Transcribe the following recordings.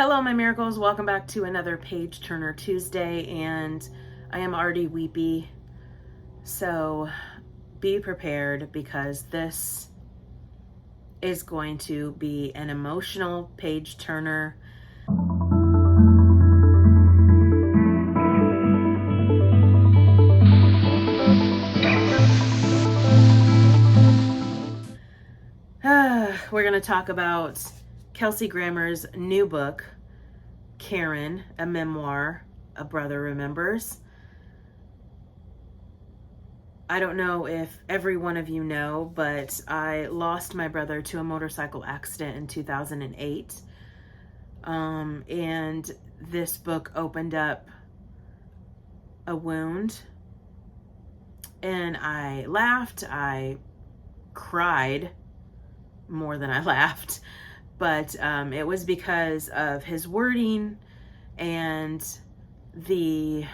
Hello, my miracles. Welcome back to another Page Turner Tuesday, and I am already weepy. So be prepared because this is going to be an emotional page turner. We're going to talk about Kelsey Grammer's new book, Karen, a memoir, A Brother Remembers. I don't know if every one of you know, but I lost my brother to a motorcycle accident in 2008. And this book opened up a wound. And I laughed. I cried more than I laughed. But it was because of his wording and the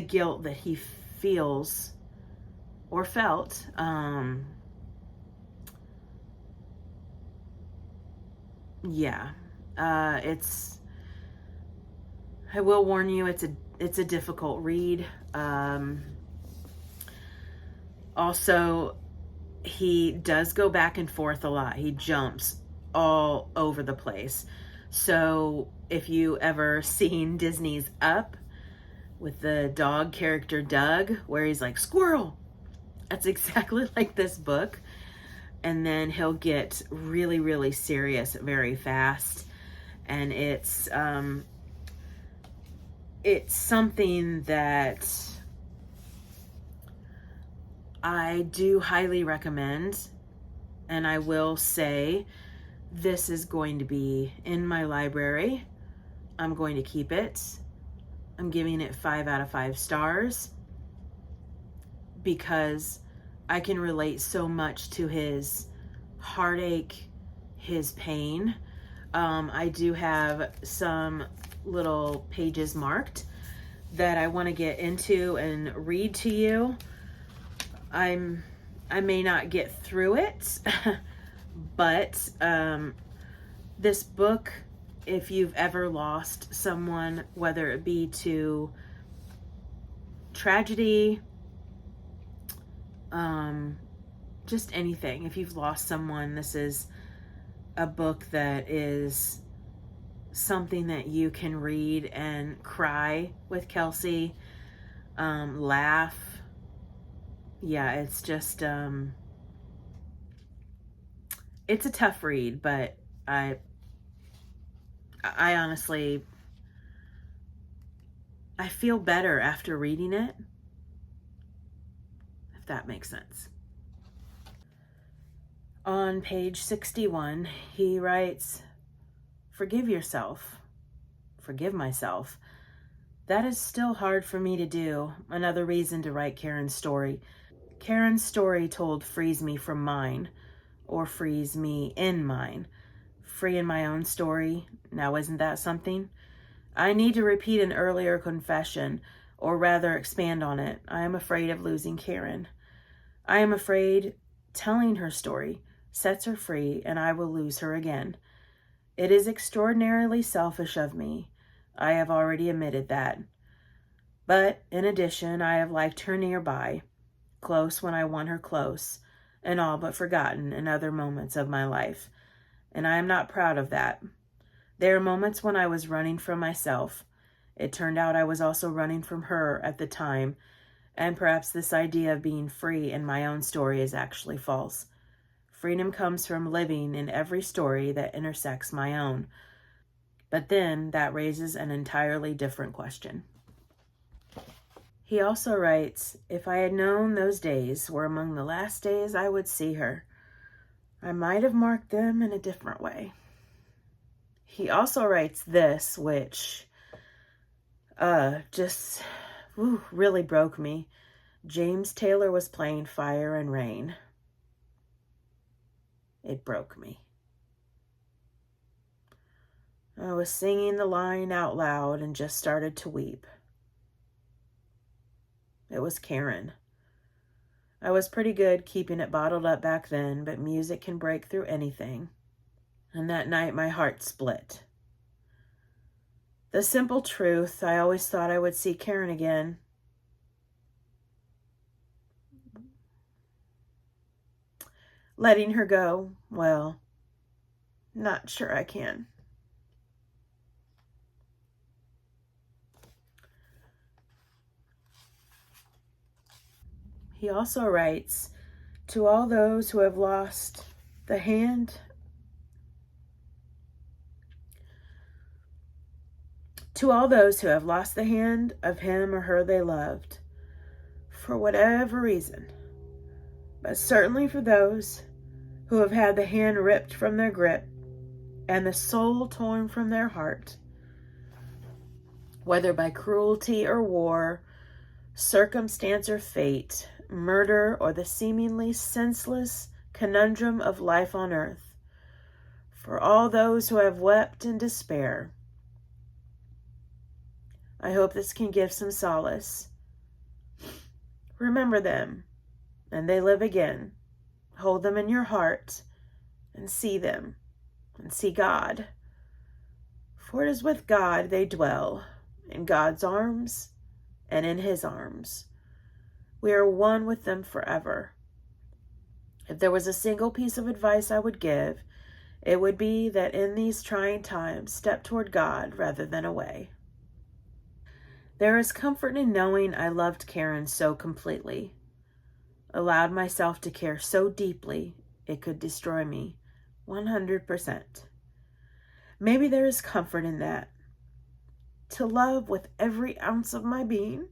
guilt that he feels or felt. It's, I will warn you, it's a difficult read. Also, he does go back and forth a lot. He jumps all over the place. So if you ever seen Disney's Up with the dog character Doug, where he's like, squirrel, that's exactly like this book. And then he'll get really, really serious very fast. And it's something that I do highly recommend. And I will say this is going to be in my library. I'm going to keep it. I'm giving it 5 out of 5 stars because I can relate so much to his heartache, his pain. I do have some little pages marked that I want to get into and read to you. I may not get through it, but this book, if you've ever lost someone, whether it be to tragedy, just anything, if you've lost someone, this is a book that is something that you can read and cry with Kelsey, laugh. Yeah, it's just, it's a tough read, but I honestly, I feel better after reading it, if that makes sense. On page 61, he writes, "Forgive yourself. Forgive myself. That is still hard for me to do. Another reason to write Karen's story. Karen's story told frees me from mine, or frees me in mine. Free in my own story. Now isn't that something? I need to repeat an earlier confession, or rather expand on it. I am afraid of losing Karen. I am afraid telling her story sets her free and I will lose her again. It is extraordinarily selfish of me. I have already admitted that. But in addition, I have liked her nearby, close when I want her close, and all but forgotten in other moments of my life. And I am not proud of that. There are moments when I was running from myself. It turned out I was also running from her at the time, and perhaps this idea of being free in my own story is actually false. Freedom comes from living in every story that intersects my own. But then that raises an entirely different question." He also writes, "If I had known those days were among the last days I would see her, I might have marked them in a different way." He also writes this, which just really broke me. James Taylor was playing Fire and Rain. It broke me. I was singing the line out loud and just started to weep. It was Karen. I was pretty good keeping it bottled up back then, but music can break through anything. And that night my heart split. The simple truth, I always thought I would see Karen again. Letting her go, well, not sure I can. He also writes, to all those who have lost the hand, to all those who have lost the hand of him or her they loved, for whatever reason, but certainly for those who have had the hand ripped from their grip and the soul torn from their heart, whether by cruelty or war, circumstance or fate, murder or the seemingly senseless conundrum of life on earth, for all those who have wept in despair, I hope this can give some solace. Remember them, and they live again. Hold them in your heart, and see them, and see God. For it is with God they dwell, in God's arms, and in his arms. We are one with them forever. If there was a single piece of advice I would give, it would be that in these trying times, step toward God rather than away. There is comfort in knowing I loved Karen so completely, allowed myself to care so deeply it could destroy me 100%. Maybe there is comfort in that, to love with every ounce of my being.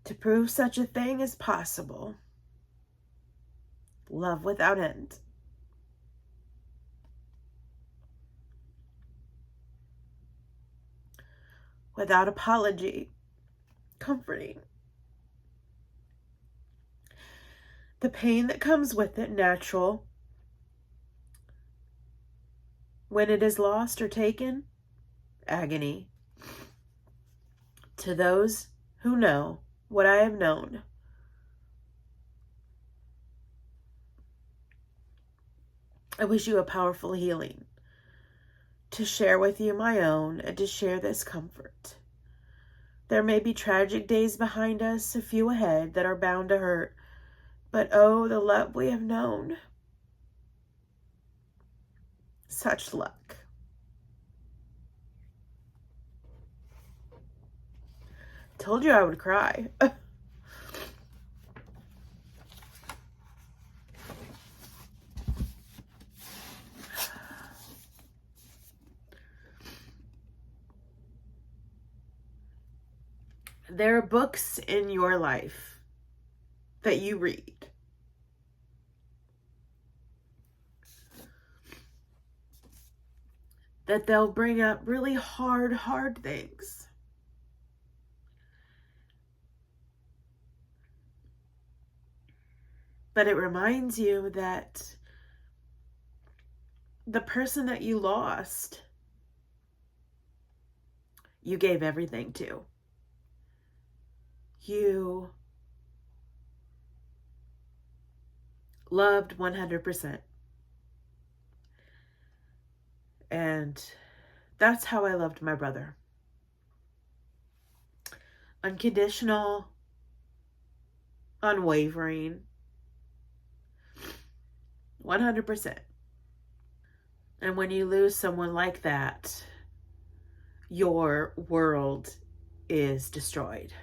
To prove such a thing is possible. Love without end. Without apology, comforting. The pain that comes with it, natural. When it is lost or taken, agony. To those who know what I have known, I wish you a powerful healing, to share with you my own and to share this comfort. There may be tragic days behind us, a few ahead that are bound to hurt, but oh, the love we have known. Such luck. Told you I would cry. There are books in your life that you read that they'll bring up really hard things. But it reminds you that the person that you lost, you gave everything to. You loved 100%. And that's how I loved my brother. Unconditional, unwavering, 100%. And when you lose someone like that, your world is destroyed.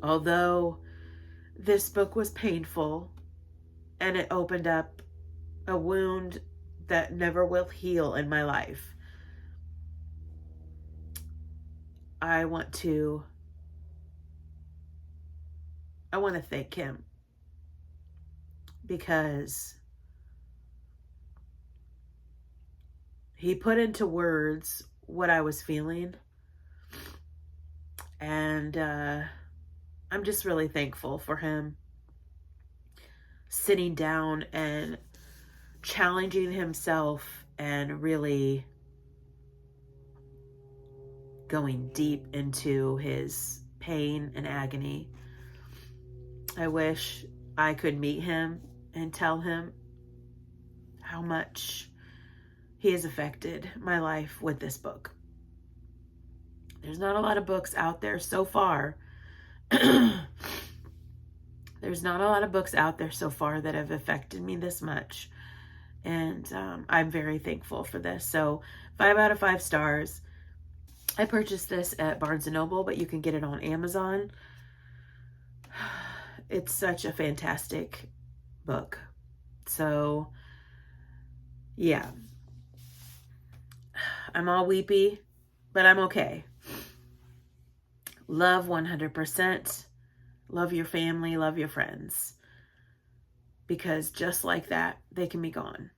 Although this book was painful and it opened up a wound that never will heal in my life, I want to thank him, because he put into words what I was feeling, and I'm just really thankful for him sitting down and challenging himself and really going deep into his pain and agony. I wish I could meet him and tell him how much he has affected my life with this book. There's not a lot of books out there so far. There's not a lot of books out there so far that have affected me this much. And I'm very thankful for this. So 5 out of 5 stars. I purchased this at Barnes & Noble, but you can get it on Amazon. It's such a fantastic book. So, yeah. I'm all weepy, but I'm okay. Love 100%. Love your family, love your friends. Because just like that, they can be gone.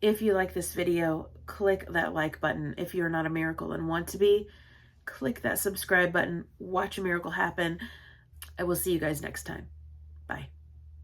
If you like this video, click that like button. If you're not a miracle and want to be, click that subscribe button. Watch a miracle happen. I will see you guys next time.